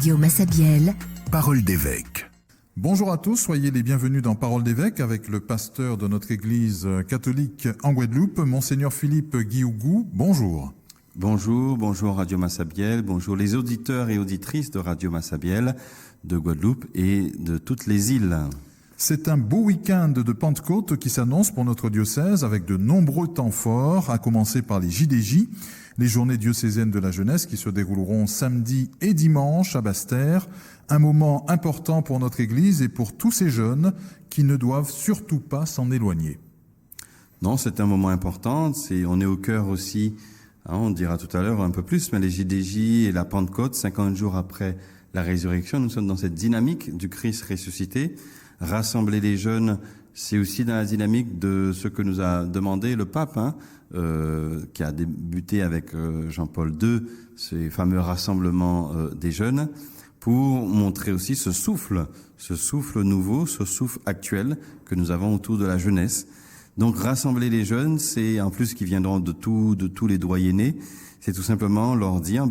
Radio Massabielle, Parole d'évêque. Bonjour à tous, soyez les bienvenus dans Parole d'évêque avec le pasteur de notre église catholique en Guadeloupe, Monseigneur Philippe Guiougou. Bonjour. Bonjour Radio Massabielle, bonjour les auditeurs et auditrices de Radio Massabielle de Guadeloupe et de toutes les îles. C'est un beau week-end de Pentecôte qui s'annonce pour notre diocèse avec de nombreux temps forts, à commencer par les JDJ, les journées diocésaines de la jeunesse qui se dérouleront samedi et dimanche à Basse-Terre, un moment important pour notre église et pour tous ces jeunes qui ne doivent surtout pas s'en éloigner. Non, c'est un moment important, on est au cœur aussi, on dira tout à l'heure un peu plus, mais les JDJ et la Pentecôte, 50 jours après la résurrection, nous sommes dans cette dynamique du Christ ressuscité. Rassembler les jeunes, c'est aussi dans la dynamique de ce que nous a demandé le pape, qui a débuté avec Jean-Paul II, ces fameux rassemblements des jeunes, pour montrer aussi ce souffle nouveau, ce souffle actuel que nous avons autour de la jeunesse. Donc rassembler les jeunes, c'est en plus qui viendront de tous les doyennés, c'est tout simplement leur dire,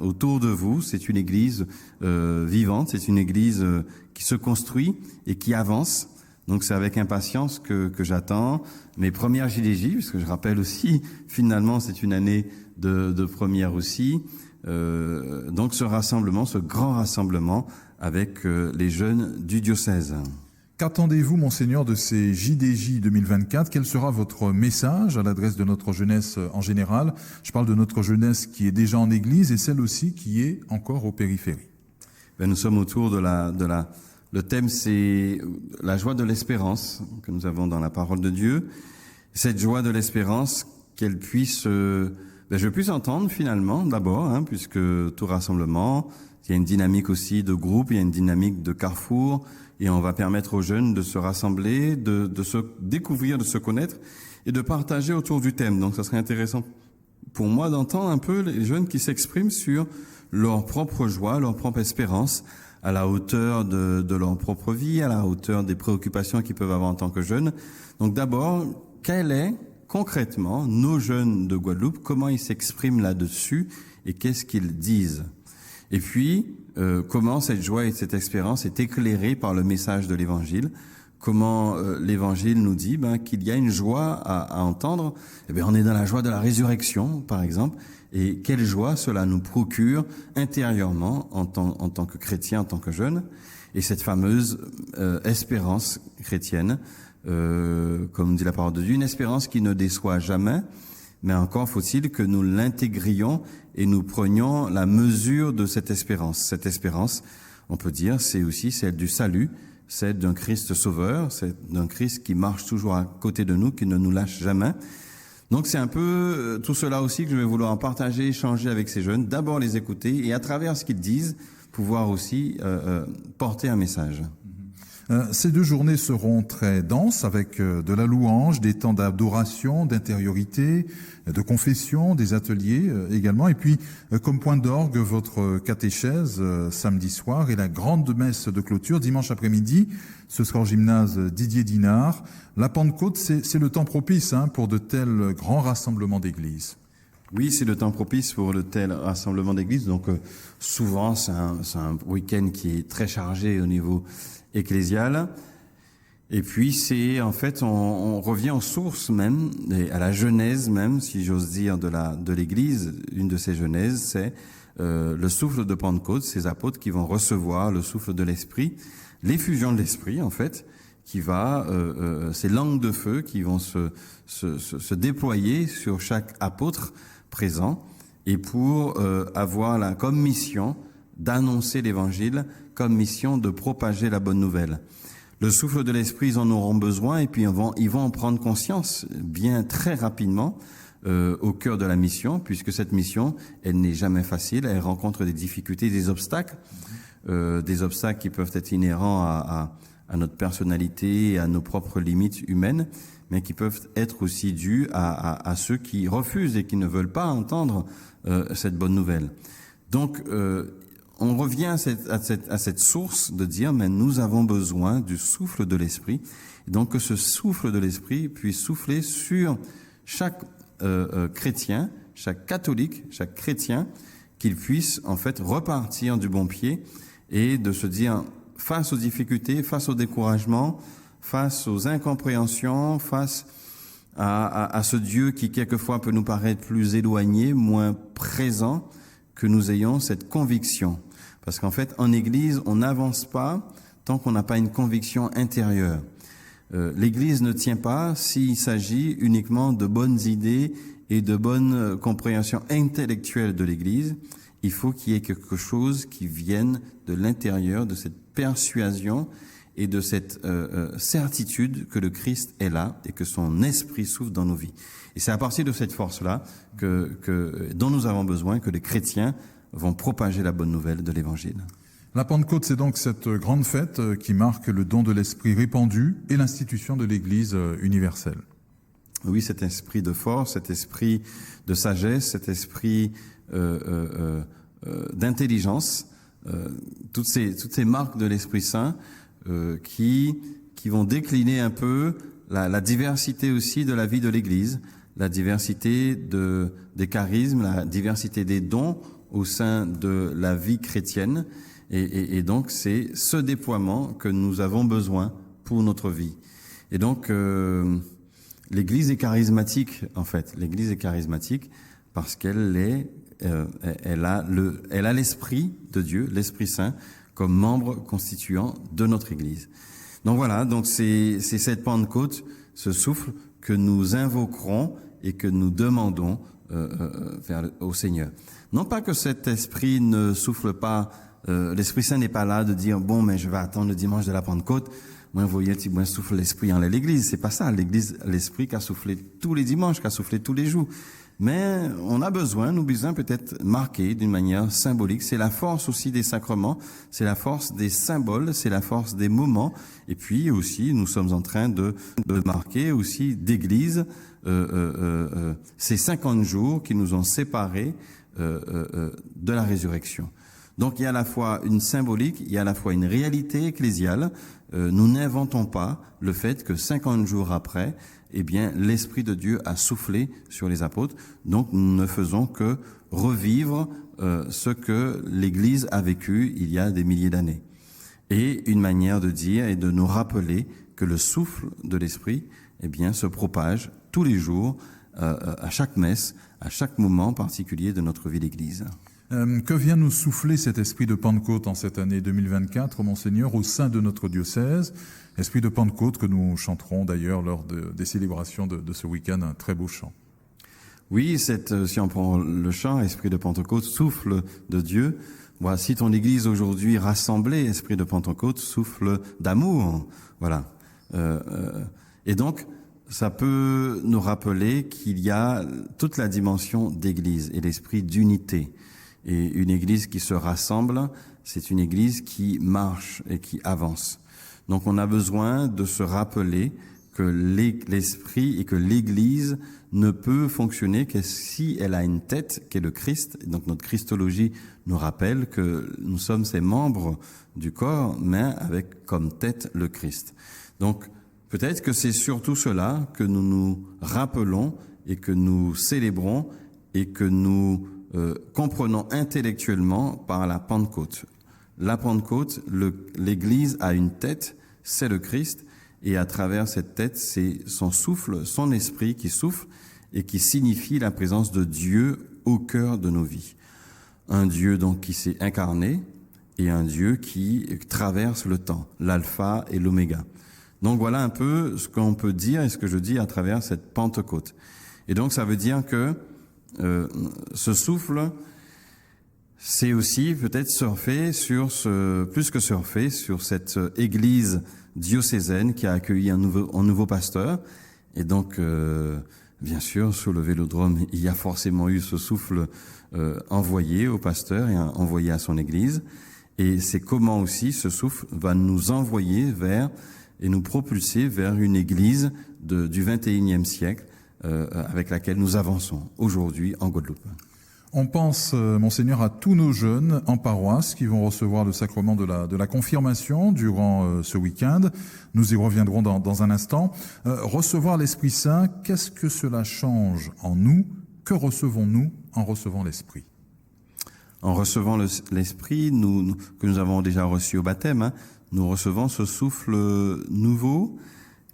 autour de vous, c'est une église vivante, c'est une église qui se construit et qui avance. Donc c'est avec impatience que j'attends mes premières JDJ, puisque je rappelle aussi, finalement, c'est une année de première aussi. Donc ce rassemblement, ce grand rassemblement avec les jeunes du diocèse. Qu'attendez-vous, Monseigneur, de ces JDJ 2024 ? Quel sera votre message à l'adresse de notre jeunesse en général ? Je parle de notre jeunesse qui est déjà en église et celle aussi qui est encore aux périphéries. Nous sommes autour le thème, c'est la joie de l'espérance que nous avons dans la parole de Dieu. Cette joie de l'espérance, qu'elle puisse, je puisse entendre finalement d'abord, puisque tout rassemblement, il y a une dynamique aussi de groupe, il y a une dynamique de carrefour, et on va permettre aux jeunes de se rassembler, de se découvrir, de se connaître et de partager autour du thème. Donc ça serait intéressant pour moi d'entendre un peu les jeunes qui s'expriment sur leur propre joie, leur propre espérance, à la hauteur de leur propre vie, à la hauteur des préoccupations qu'ils peuvent avoir en tant que jeunes. Donc d'abord, quel est concrètement nos jeunes de Guadeloupe, comment ils s'expriment là-dessus et qu'est-ce qu'ils disent ? Et puis, comment cette joie et cette espérance est éclairée par le message de l'Évangile ? Comment l'Évangile nous dit qu'il y a une joie à entendre ? On est dans la joie de la résurrection, par exemple. Et quelle joie cela nous procure intérieurement en tant que chrétien, en tant que jeune. Et cette fameuse espérance chrétienne, comme dit la parole de Dieu, une espérance qui ne déçoit jamais, mais encore faut-il que nous l'intégrions et nous prenions la mesure de cette espérance. Cette espérance, on peut dire, c'est aussi celle du salut, celle d'un Christ sauveur, c'est d'un Christ qui marche toujours à côté de nous, qui ne nous lâche jamais. Donc c'est un peu tout cela aussi que je vais vouloir partager, échanger avec ces jeunes, d'abord les écouter et à travers ce qu'ils disent, pouvoir aussi porter un message. Ces 2 journées seront très denses avec de la louange, des temps d'adoration, d'intériorité, de confession, des ateliers également. Et puis, comme point d'orgue, votre catéchèse samedi soir et la grande messe de clôture dimanche après-midi. Ce sera au gymnase Didier Dinard. La Pentecôte, c'est le temps propice pour de tels grands rassemblements d'église. Oui, c'est le temps propice pour de tels rassemblements d'église. Donc souvent, c'est un week-end qui est très chargé au niveau ecclésial. Et puis c'est en fait on revient aux sources même, à la genèse même, si j'ose dire, de l'Église. Une de ces genèses, c'est le souffle de Pentecôte, ces apôtres qui vont recevoir le souffle de l'Esprit, l'effusion de l'Esprit en fait, qui va ces langues de feu qui vont se déployer sur chaque apôtre présent et pour avoir comme mission d'annoncer l'Évangile, comme mission de propager la bonne nouvelle. Le souffle de l'Esprit, ils en auront besoin et puis ils vont en prendre conscience bien très rapidement au cœur de la mission, puisque cette mission, elle n'est jamais facile, elle rencontre des difficultés, des obstacles qui peuvent être inhérents à notre personnalité et à nos propres limites humaines, mais qui peuvent être aussi dus à ceux qui refusent et qui ne veulent pas entendre cette bonne nouvelle. Donc, on revient à cette source de dire, mais nous avons besoin du souffle de l'Esprit. Et donc que ce souffle de l'Esprit puisse souffler sur chaque chrétien, chaque catholique, chaque chrétien qu'ils puissent en fait repartir du bon pied et de se dire, face aux difficultés, face au découragement, face aux incompréhensions, face à ce Dieu qui quelquefois peut nous paraître plus éloigné, moins présent, que nous ayons cette conviction. Parce qu'en fait, en Église, on n'avance pas tant qu'on n'a pas une conviction intérieure. L'Église ne tient pas s'il s'agit uniquement de bonnes idées et de bonnes compréhensions intellectuelles de l'Église. Il faut qu'il y ait quelque chose qui vienne de l'intérieur, de cette persuasion et de cette certitude que le Christ est là et que son esprit souffle dans nos vies. Et c'est à partir de cette force-là dont nous avons besoin que les chrétiens vont propager la bonne nouvelle de l'Évangile. La Pentecôte, c'est donc cette grande fête qui marque le don de l'Esprit répandu et l'institution de l'Église universelle. Oui, cet esprit de force, cet esprit de sagesse, cet esprit d'intelligence, toutes ces marques de l'Esprit Saint qui vont décliner un peu la diversité aussi de la vie de l'Église, la diversité des charismes, la diversité des dons au sein de la vie chrétienne. Et donc, c'est ce déploiement que nous avons besoin pour notre vie. Et donc, l'Église est charismatique, en fait. L'Église est charismatique parce qu'elle a l'Esprit de Dieu, l'Esprit Saint, comme membre constituant de notre Église. Donc voilà, donc c'est cette Pentecôte, ce souffle que nous invoquerons et que nous demandons au Seigneur. Non pas que cet esprit ne souffle pas, l'Esprit Saint n'est pas là de dire bon, mais je vais attendre le dimanche de la Pentecôte. Moi, vous voyez, si moi souffle l'Esprit en l'Église, c'est pas ça. L'Église, l'Esprit qui a soufflé tous les dimanches, qui a soufflé tous les jours. Mais on a besoin, nous besoin peut-être marquer d'une manière symbolique. C'est la force aussi des sacrements, c'est la force des symboles, c'est la force des moments. Et puis aussi, nous sommes en train de marquer aussi d'Église ces 50 jours qui nous ont séparés de la résurrection. Donc il y a à la fois une symbolique, il y a à la fois une réalité ecclésiale. Nous n'inventons pas le fait que 50 jours après, eh bien, l'Esprit de Dieu a soufflé sur les apôtres. Donc nous ne faisons que revivre ce que l'Église a vécu il y a des milliers d'années. Et une manière de dire et de nous rappeler que le souffle de l'Esprit, eh bien, se propage tous les jours, à chaque messe, à chaque moment particulier de notre vie d'Église. Que vient nous souffler cet esprit de Pentecôte en cette année 2024, Monseigneur, au sein de notre diocèse? Esprit de Pentecôte que nous chanterons d'ailleurs lors des célébrations de ce week-end, un très beau chant. Oui, si on prend le chant, Esprit de Pentecôte, souffle de Dieu. Voici ton Église aujourd'hui rassemblée, Esprit de Pentecôte, souffle d'amour. Voilà. Et donc, ça peut nous rappeler qu'il y a toute la dimension d'Église et l'esprit d'unité. Et une Église qui se rassemble, c'est une Église qui marche et qui avance. Donc on a besoin de se rappeler que l'Esprit et que l'Église ne peut fonctionner que si elle a une tête, qui est le Christ. Et donc notre Christologie nous rappelle que nous sommes ses membres du corps, mais avec comme tête le Christ. Donc peut-être que c'est surtout cela que nous nous rappelons et que nous célébrons et que nous comprenons intellectuellement par la Pentecôte. La Pentecôte, l'Église a une tête, c'est le Christ, et à travers cette tête, c'est son souffle, son esprit qui souffle et qui signifie la présence de Dieu au cœur de nos vies. Un Dieu donc qui s'est incarné et un Dieu qui traverse le temps, l'alpha et l'oméga. Donc voilà un peu ce qu'on peut dire et ce que je dis à travers cette Pentecôte. Et donc ça veut dire que ce souffle, c'est aussi peut-être plus que surfer sur cette église diocésaine qui a accueilli un nouveau pasteur. Et donc, bien sûr, sur le Vélodrome, il y a forcément eu ce souffle envoyé au pasteur et envoyé à son église. Et c'est comment aussi ce souffle va nous envoyer vers et nous propulser vers une église du 21e siècle, avec laquelle nous avançons aujourd'hui en Guadeloupe. On pense, Monseigneur, à tous nos jeunes en paroisse qui vont recevoir le sacrement de la confirmation durant ce week-end. Nous y reviendrons dans un instant. Recevoir l'Esprit Saint, qu'est-ce que cela change en nous? Que recevons-nous en recevant l'Esprit? en recevant l'Esprit, que nous avons déjà reçu au baptême, nous recevons ce souffle nouveau,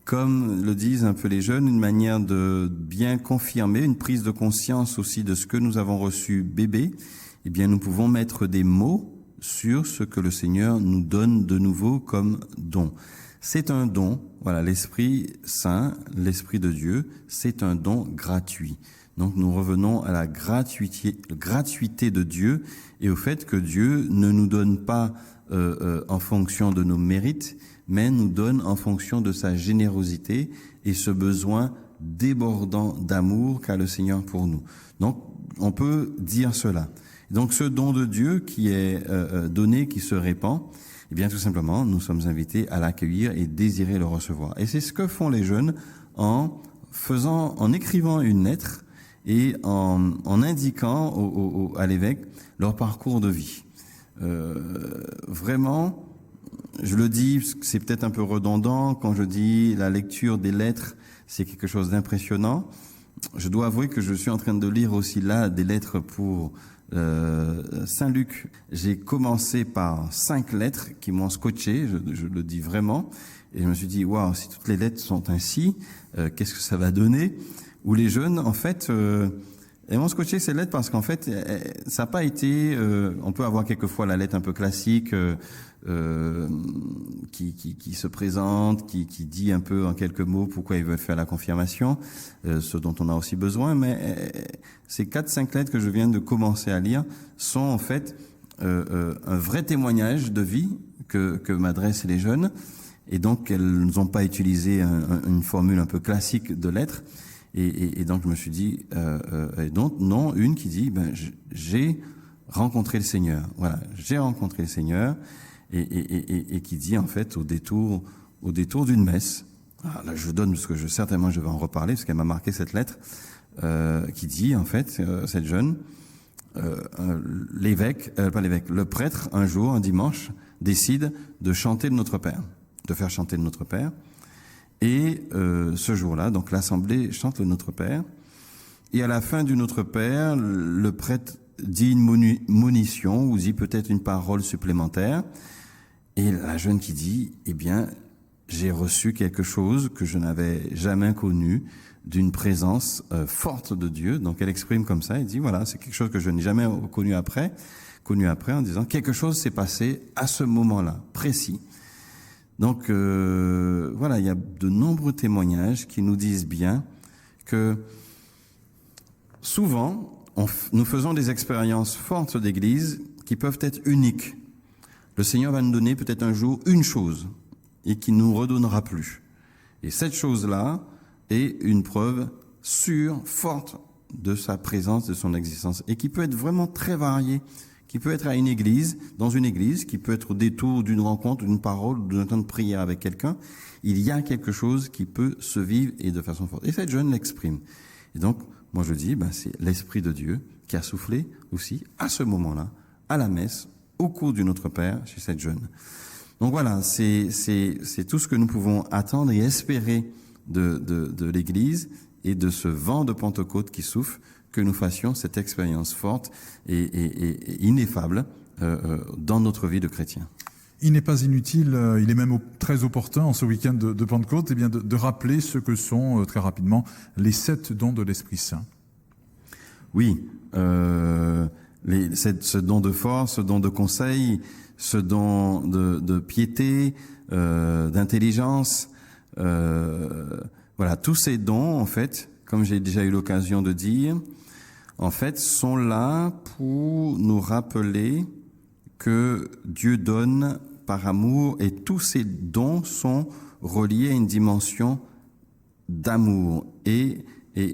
comme le disent un peu les jeunes, une manière de bien confirmer, une prise de conscience aussi de ce que nous avons reçu bébé. Eh bien, nous pouvons mettre des mots sur ce que le Seigneur nous donne de nouveau comme don. C'est un don, voilà, l'Esprit Saint, l'Esprit de Dieu, c'est un don gratuit. Donc nous revenons à la gratuité de Dieu et au fait que Dieu ne nous donne pas en fonction de nos mérites, mais nous donne en fonction de sa générosité et ce besoin débordant d'amour qu'a le Seigneur pour nous. Donc on peut dire cela. Donc ce don de Dieu qui est donné, qui se répand, eh bien tout simplement nous sommes invités à l'accueillir et désirer le recevoir. Et c'est ce que font les jeunes en écrivant une lettre et en indiquant à l'évêque leur parcours de vie. Vraiment, je le dis, c'est peut-être un peu redondant quand je dis la lecture des lettres, c'est quelque chose d'impressionnant. Je dois avouer que je suis en train de lire aussi là des lettres pour Saint Luc. J'ai commencé par 5 lettres qui m'ont scotché, je le dis vraiment, et je me suis dit, waouh, si toutes les lettres sont ainsi, qu'est-ce que ça va donner? Où les jeunes, en fait, elles m'ont scotché ces lettres parce qu'en fait, ça n'a pas été... on peut avoir quelquefois la lettre un peu classique qui se présente, qui dit un peu en quelques mots pourquoi ils veulent faire la confirmation, ce dont on a aussi besoin. Mais ces 4-5 lettres que je viens de commencer à lire sont en fait un vrai témoignage de vie que m'adressent les jeunes. Et donc, elles n'ont pas utilisé une formule un peu classique de lettres. Et donc, je me suis dit, et donc, non, une qui dit, j'ai rencontré le Seigneur. Voilà, j'ai rencontré le Seigneur, et qui dit, en fait, au détour d'une messe, là, je donne, parce que certainement, je vais en reparler, parce qu'elle m'a marqué cette lettre, qui dit, en fait, cette jeune, le prêtre, un jour, un dimanche, décide de chanter le Notre Père, de faire chanter le Notre Père. Et ce jour-là, donc l'assemblée chante le Notre Père. Et à la fin du Notre Père, le prêtre dit une monition ou dit peut-être une parole supplémentaire. Et la jeune qui dit, eh bien, j'ai reçu quelque chose que je n'avais jamais connu, d'une présence forte de Dieu. Donc elle exprime comme ça, elle dit, voilà, c'est quelque chose que je n'ai jamais connu après, en disant, quelque chose s'est passé à ce moment-là, précis. Donc voilà, il y a de nombreux témoignages qui nous disent bien que souvent, nous faisons des expériences fortes d'Église qui peuvent être uniques. Le Seigneur va nous donner peut-être un jour une chose et qui ne nous redonnera plus. Et cette chose-là est une preuve sûre, forte de sa présence, de son existence, et qui peut être vraiment très variée, qui peut être à une église, dans une église, qui peut être au détour d'une rencontre, d'une parole, d'un temps de prière avec quelqu'un. Il y a quelque chose qui peut se vivre et de façon forte. Et cette jeune l'exprime. Et donc, moi je dis, c'est l'Esprit de Dieu qui a soufflé aussi, à ce moment-là, à la messe, au cours du Notre Père, chez cette jeune. Donc voilà, c'est tout ce que nous pouvons attendre et espérer de l'Église et de ce vent de Pentecôte qui souffle, que nous fassions cette expérience forte et ineffable dans notre vie de chrétien. Il n'est pas inutile, il est même très opportun en ce week-end de Pentecôte, de rappeler ce que sont très rapidement les 7 dons de l'Esprit Saint. Oui, ce don de force, ce don de conseil, ce don de piété, d'intelligence, voilà, tous ces dons, en fait, comme j'ai déjà eu l'occasion de dire, en fait, sont là pour nous rappeler que Dieu donne par amour, et tous ces dons sont reliés à une dimension d'amour et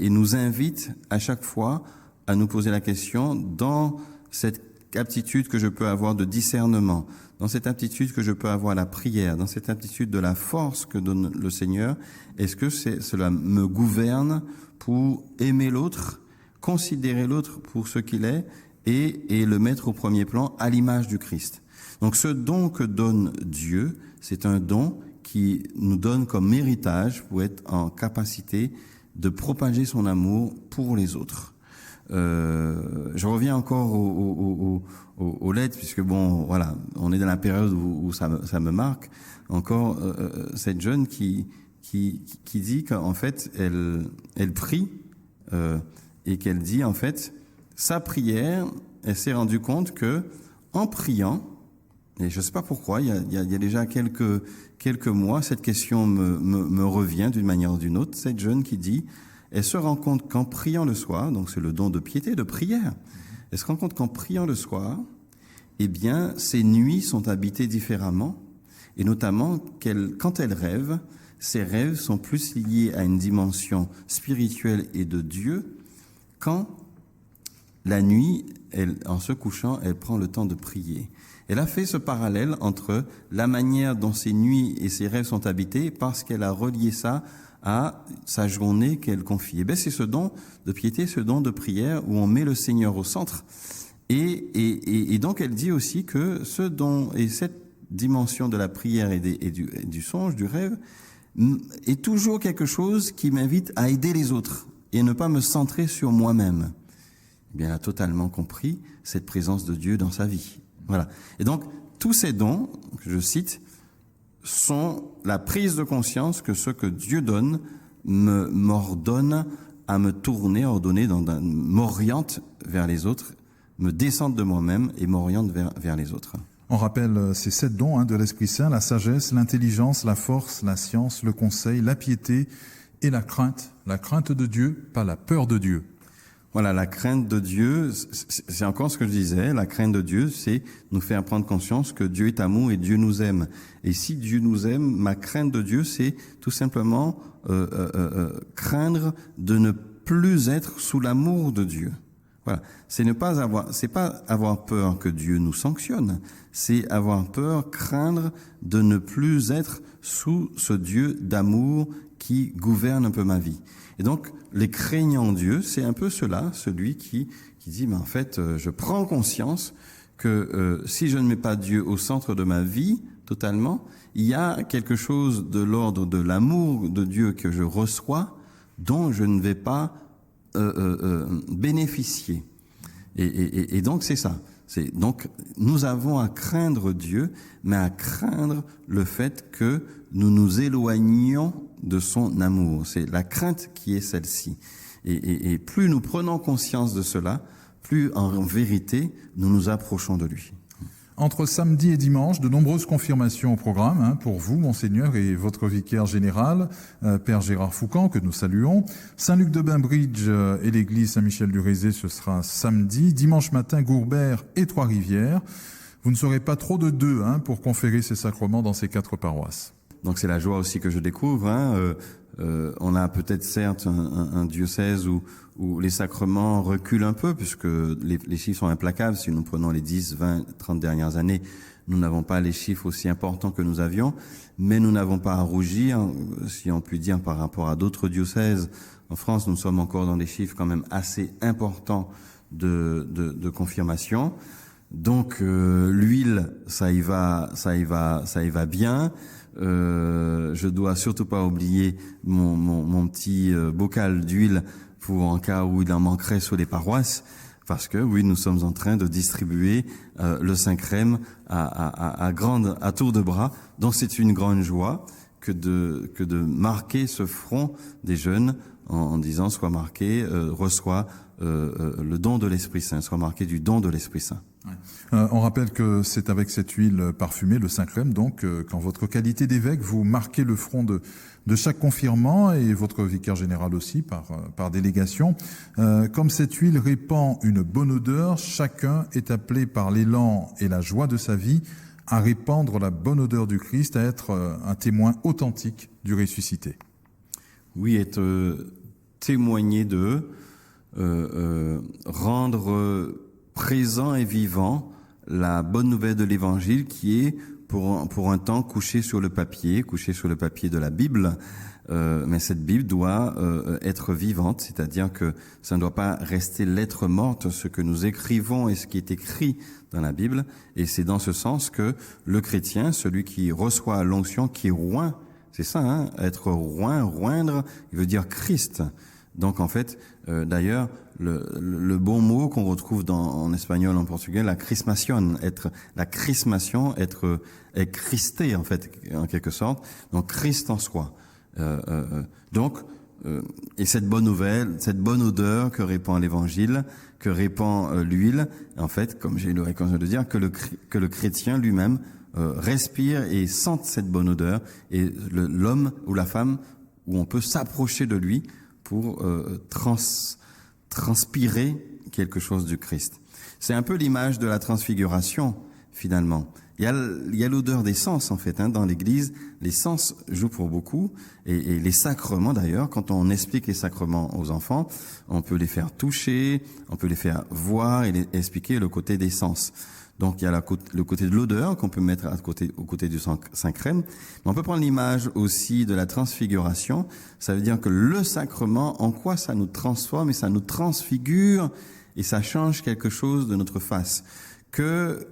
nous invitent à chaque fois à nous poser la question, dans cette aptitude que je peux avoir de discernement, dans cette aptitude que je peux avoir à la prière, dans cette aptitude de la force que donne le Seigneur, est-ce que cela me gouverne pour aimer l'autre, considérer l'autre pour ce qu'il est et le mettre au premier plan à l'image du Christ. Donc ce don que donne Dieu, c'est un don qui nous donne comme héritage pour être en capacité de propager son amour pour les autres. Je reviens encore aux lettres, puisque bon, voilà, on est dans la période où ça me marque. Encore cette jeune qui dit qu'en fait elle prie et qu'elle dit en fait sa prière, elle s'est rendue compte que en priant, et je sais pas pourquoi, il y a déjà quelques mois, cette question me revient d'une manière ou d'une autre. Cette jeune qui dit, elle se rend compte qu'en priant le soir, donc c'est le don de piété, de prière, elle se rend compte qu'en priant le soir, eh bien, ses nuits sont habitées différemment, et notamment quand elle rêve, ses rêves sont plus liés à une dimension spirituelle et de Dieu, quand la nuit, en se couchant, elle prend le temps de prier. Elle a fait ce parallèle entre la manière dont ses nuits et ses rêves sont habités parce qu'elle a relié ça à sa journée qu'elle confie. Et bien, c'est ce don de piété, ce don de prière où on met le Seigneur au centre. Et donc, elle dit aussi que ce don et cette dimension de la prière et du songe, du rêve, est toujours quelque chose qui m'invite à aider les autres et ne pas me centrer sur moi-même. Eh bien, elle a totalement compris cette présence de Dieu dans sa vie. Voilà. Et donc, tous ces dons, que je cite, sont la prise de conscience que ce que Dieu donne m'ordonne à me tourner, m'oriente vers les autres, me descende de moi-même et m'oriente vers les autres. On rappelle ces 7 dons de l'Esprit Saint, la sagesse, l'intelligence, la force, la science, le conseil, la piété et la crainte. La crainte de Dieu, pas la peur de Dieu. Voilà, la crainte de Dieu, c'est encore ce que je disais, la crainte de Dieu, c'est nous faire prendre conscience que Dieu est amour et Dieu nous aime. Et si Dieu nous aime, ma crainte de Dieu, c'est tout simplement craindre de ne plus être sous l'amour de Dieu. Voilà, c'est pas avoir peur que Dieu nous sanctionne, c'est avoir peur, craindre de ne plus être sous ce Dieu d'amour qui gouverne un peu ma vie. Et donc, les craignants Dieu, c'est un peu celui qui dit, mais en fait, je prends conscience que si je ne mets pas Dieu au centre de ma vie, totalement, il y a quelque chose de l'ordre de l'amour de Dieu que je reçois, dont je ne vais pas bénéficier. Et donc, c'est ça. Donc, nous avons à craindre Dieu, mais à craindre le fait que nous nous éloignions de son amour. C'est la crainte qui est celle-ci. Et plus nous prenons conscience de cela, plus en vérité nous nous approchons de lui. Entre samedi et dimanche, de nombreuses confirmations au programme pour vous, Monseigneur, et votre vicaire général, Père Gérard Foucan, que nous saluons. Saint-Luc de Bainbridge et l'église Saint-Michel-du-Rézé, ce sera samedi. Dimanche matin, Gourbert et Trois-Rivières. Vous ne serez pas trop de 2 pour conférer ces sacrements dans ces 4 paroisses. Donc c'est la joie aussi que je découvre. On a peut-être certes un diocèse où les sacrements reculent un peu, puisque les chiffres sont implacables. Si nous prenons les 10, 20, 30 dernières années, nous n'avons pas les chiffres aussi importants que nous avions, mais nous n'avons pas à rougir, si on peut dire, par rapport à d'autres diocèses. En France, nous sommes encore dans des chiffres quand même assez importants de confirmation. Donc l'huile, ça y va bien. Je dois surtout pas oublier mon petit bocal d'huile pour en cas où il en manquerait sur les paroisses, parce que oui, nous sommes en train de distribuer le Saint-Crème à tour de bras. Donc c'est une grande joie que de marquer ce front des jeunes en disant soit marqué, reçoit le don de l'Esprit Saint, soit marqué du don de l'Esprit Saint. On rappelle que c'est avec cette huile parfumée, le Saint-Crème, donc, qu'en votre qualité d'évêque, vous marquez le front de chaque confirmant et votre vicaire général aussi par délégation. Comme cette huile répand une bonne odeur, chacun est appelé par l'élan et la joie de sa vie à répandre la bonne odeur du Christ, à être un témoin authentique du ressuscité. Oui, être témoigner d'eux, rendre présent et vivant la bonne nouvelle de l'Évangile qui est pour un temps couché sur le papier de la Bible, mais cette Bible doit être vivante, c'est-à-dire que ça ne doit pas rester lettre morte, ce que nous écrivons et ce qui est écrit dans la Bible, et c'est dans ce sens que le chrétien, celui qui reçoit l'onction, qui est oint, c'est ça, être oint, oindre, il veut dire Christ. Donc en fait, d'ailleurs, le bon mot qu'on retrouve en espagnol, en portugais, la chrismation, être christé en fait, en quelque sorte. Donc Christ en soi. Et cette bonne nouvelle, cette bonne odeur que répand l'Évangile, que répand l'huile, en fait, comme j'ai eu l'occasion de dire, que le chrétien lui-même respire et sente cette bonne odeur, et l'homme ou la femme, où on peut s'approcher de lui pour transpirer quelque chose du Christ. C'est un peu l'image de la transfiguration, finalement. Il y a l'odeur des sens, en fait, dans l'Église. Les sens jouent pour beaucoup. Et les sacrements, d'ailleurs, quand on explique les sacrements aux enfants, on peut les faire toucher, on peut les faire voir et expliquer le côté des sens. Donc, il y a le côté de l'odeur qu'on peut mettre au côté du Saint-Crème. Mais on peut prendre l'image aussi de la transfiguration. Ça veut dire que le sacrement, en quoi ça nous transforme et ça nous transfigure et ça change quelque chose de notre face. Que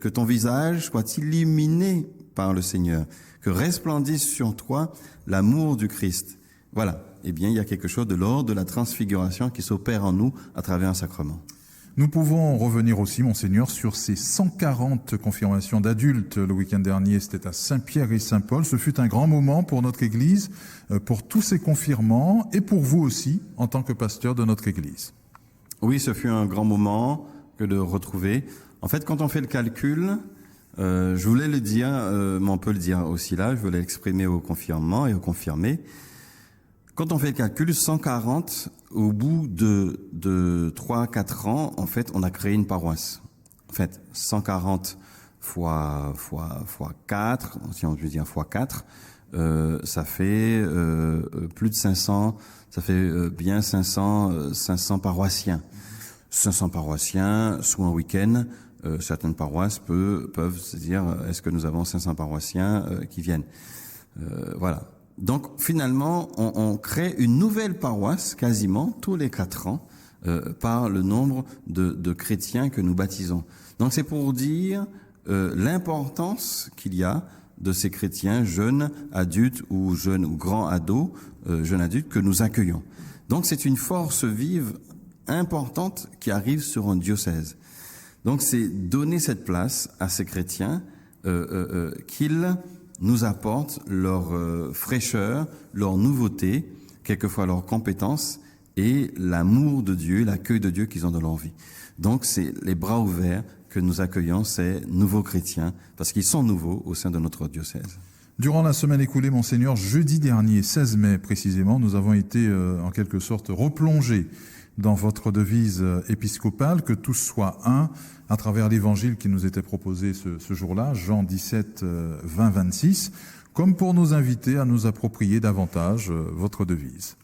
ton visage soit illuminé par le Seigneur, que resplendisse sur toi l'amour du Christ. Voilà. Eh bien, il y a quelque chose de l'ordre de la transfiguration qui s'opère en nous à travers un sacrement. Nous pouvons revenir aussi, Monseigneur, sur ces 140 confirmations d'adultes. Le week-end dernier, c'était à Saint-Pierre et Saint-Paul. Ce fut un grand moment pour notre Église, pour tous ces confirmants et pour vous aussi, en tant que pasteur de notre Église. Oui, ce fut un grand moment que de retrouver. En fait, quand on fait le calcul, je voulais le dire, mais on peut le dire aussi là, je voulais l'exprimer aux confirmants et aux confirmés. Quand on fait le calcul, 140, au bout de 3-4 ans, en fait, on a créé une paroisse. En fait, 140 fois 4, si on veut dire fois 4, ça fait plus de 500, ça fait bien 500 paroissiens. 500 paroissiens, soit un week-end, certaines paroisses peuvent se dire, est-ce que nous avons 500 paroissiens qui viennent? Voilà. Donc finalement, on crée une nouvelle paroisse quasiment tous les 4 ans par le nombre de chrétiens que nous baptisons. Donc c'est pour dire l'importance qu'il y a de ces chrétiens jeunes adultes ou jeunes ou grands ados, jeunes adultes que nous accueillons. Donc c'est une force vive importante qui arrive sur un diocèse. Donc c'est donner cette place à ces chrétiens qu'ils nous apportent leur fraîcheur, leur nouveauté, quelquefois leur compétence et l'amour de Dieu, l'accueil de Dieu qu'ils ont dans leur vie. Donc c'est les bras ouverts que nous accueillons ces nouveaux chrétiens parce qu'ils sont nouveaux au sein de notre diocèse. Durant la semaine écoulée, Monseigneur, jeudi dernier, 16 mai précisément, nous avons été en quelque sorte replongés dans votre devise épiscopale, que tous soient un, à travers l'évangile qui nous était proposé ce jour-là, Jean 17, 20, 26, comme pour nous inviter à nous approprier davantage votre devise.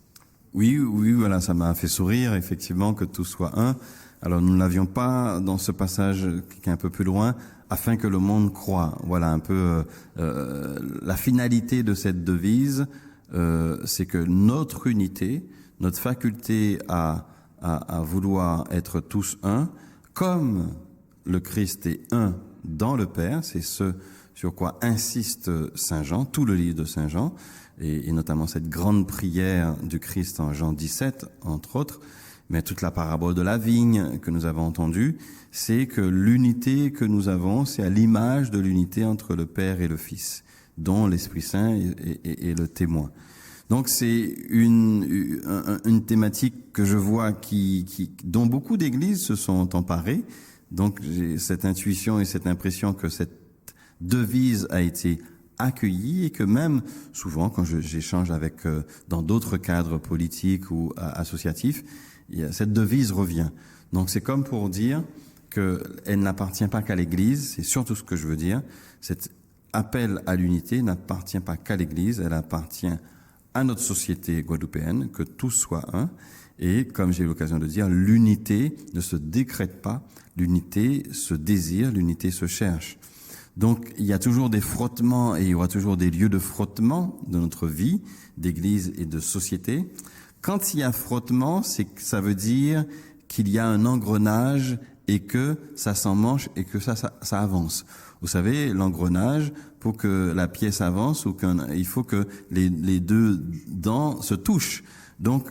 Oui, voilà, ça m'a fait sourire, effectivement, que tous soient un. Alors, nous ne l'avions pas dans ce passage qui est un peu plus loin, afin que le monde croie. Voilà un peu la finalité de cette devise, c'est que notre unité, notre faculté à vouloir être tous un, comme le Christ est un dans le Père, c'est ce sur quoi insiste Saint Jean, tout le livre de Saint Jean, et notamment cette grande prière du Christ en Jean 17, entre autres, mais toute la parabole de la vigne que nous avons entendue, c'est que l'unité que nous avons, c'est à l'image de l'unité entre le Père et le Fils, dont l'Esprit Saint est le témoin. Donc c'est une thématique que je vois dont beaucoup d'églises se sont emparées. Donc j'ai cette intuition et cette impression que cette devise a été accueillie et que même souvent quand j'échange avec dans d'autres cadres politiques ou associatifs, cette devise revient. Donc c'est comme pour dire qu'elle n'appartient pas qu'à l'Église, c'est surtout ce que je veux dire. Cet appel à l'unité n'appartient pas qu'à l'Église, elle appartient à notre société guadeloupéenne, que tous soient un. Et comme j'ai eu l'occasion de dire, l'unité ne se décrète pas, l'unité se désire, l'unité se cherche. Donc il y a toujours des frottements et il y aura toujours des lieux de frottement de notre vie, d'église et de société. Quand il y a frottement, ça veut dire qu'il y a un engrenage et que ça s'emmanche et que ça avance. Vous savez, l'engrenage, pour que la pièce avance, il faut que les deux dents se touchent. Donc,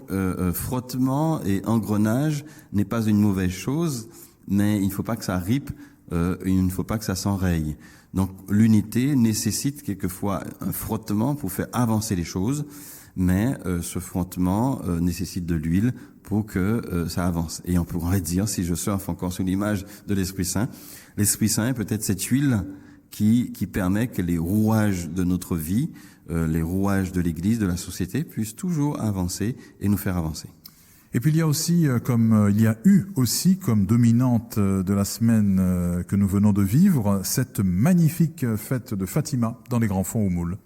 frottement et engrenage n'est pas une mauvaise chose, mais il ne faut pas que ça ripe, il ne faut pas que ça s'enraye. Donc, l'unité nécessite quelquefois un frottement pour faire avancer les choses, mais ce frottement nécessite de l'huile pour que ça avance. Et on pourrait dire, si je surfe encore sur l'image de l'Esprit Saint est peut-être cette huile qui permet que les rouages de notre vie, les rouages de l'Église, de la société, puissent toujours avancer et nous faire avancer. Et puis il y a aussi, il y a eu aussi comme dominante de la semaine que nous venons de vivre, cette magnifique fête de Fatima dans les Grands Fonds au Moule.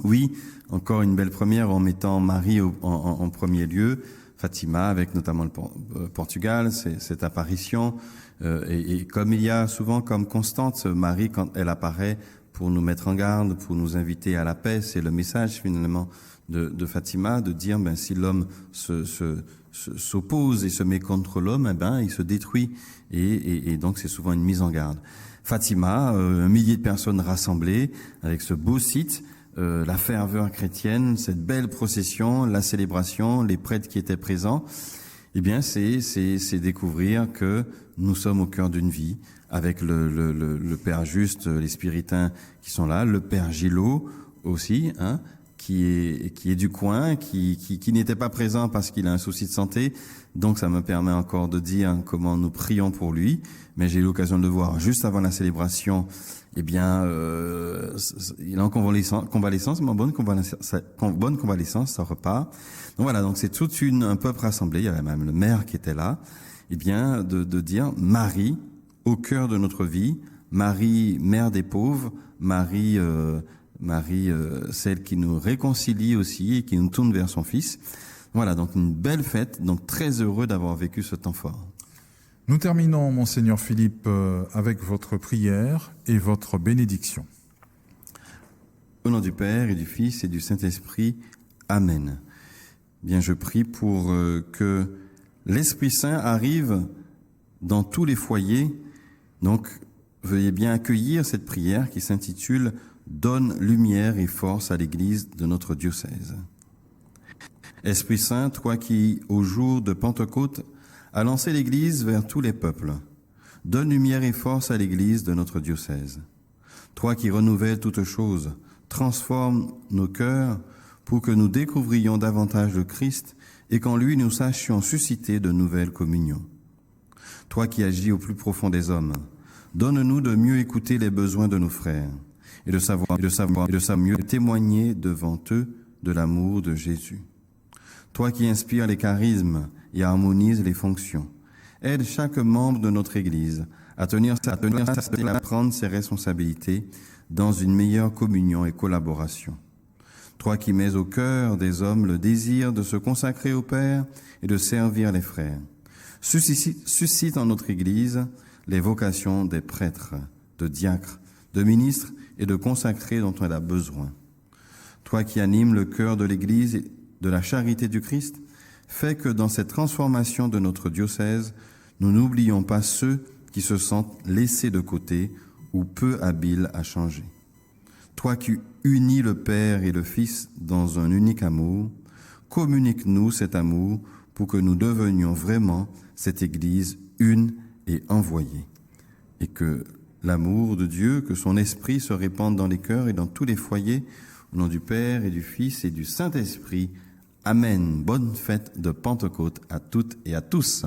Oui, encore une belle première en mettant Marie en premier lieu. Fatima, avec notamment le Portugal, cette apparition. Et comme il y a souvent comme constante Marie, quand elle apparaît pour nous mettre en garde, pour nous inviter à la paix, c'est le message finalement de Fatima, de dire si l'homme s'oppose et se met contre l'homme, il se détruit. Et donc c'est souvent une mise en garde. Fatima, 1 millier de personnes rassemblées avec ce beau site, la ferveur chrétienne, cette belle procession, la célébration, les prêtres qui étaient présents, c'est découvrir que nous sommes au cœur d'une vie, avec le Père Juste, les Spiritains qui sont là, le Père Gillot aussi, qui est du coin, qui n'était pas présent parce qu'il a un souci de santé. Donc ça me permet encore de dire comment nous prions pour lui. Mais j'ai eu l'occasion de le voir juste avant la célébration. Il est en convalescence, mais en bonne convalescence, ça repart. Donc voilà, donc c'est tout un peuple rassemblé. Il y avait même le maire qui était là. De dire Marie au cœur de notre vie, Marie, mère des pauvres, Marie, celle qui nous réconcilie aussi et qui nous tourne vers son Fils. Voilà, donc une belle fête, donc très heureux d'avoir vécu ce temps fort. Nous terminons, Monseigneur Philippe, avec votre prière et votre bénédiction. Au nom du Père et du Fils et du Saint-Esprit, Amen. Je prie pour que l'Esprit Saint arrive dans tous les foyers. Donc, veuillez bien accueillir cette prière qui s'intitule « Donne lumière et force à l'Église de notre diocèse ». Esprit Saint, toi qui, au jour de Pentecôte, as lancé l'Église vers tous les peuples, donne lumière et force à l'Église de notre diocèse. Toi qui renouvelles toutes choses, transforme nos cœurs pour que nous découvrions davantage le Christ et qu'en lui nous sachions susciter de nouvelles communions. Toi qui agis au plus profond des hommes, donne-nous de mieux écouter les besoins de nos frères et de savoir mieux témoigner devant eux de l'amour de Jésus. Toi qui inspires les charismes et harmonises les fonctions, aide chaque membre de notre Église à prendre ses responsabilités dans une meilleure communion et collaboration. Toi qui mets au cœur des hommes le désir de se consacrer au Père et de servir les frères, suscite en notre Église les vocations des prêtres, de diacres, de ministres et de consacrés dont elle a besoin. Toi qui animes le cœur de l'Église et de la charité du Christ, fais que dans cette transformation de notre diocèse, nous n'oublions pas ceux qui se sentent laissés de côté ou peu habiles à changer. Toi qui unis le Père et le Fils dans un unique amour, communique-nous cet amour pour que nous devenions vraiment cette Église une et envoyée. Et que l'amour de Dieu, que son esprit se répande dans les cœurs et dans tous les foyers, au nom du Père et du Fils et du Saint-Esprit. Amen. Bonne fête de Pentecôte à toutes et à tous.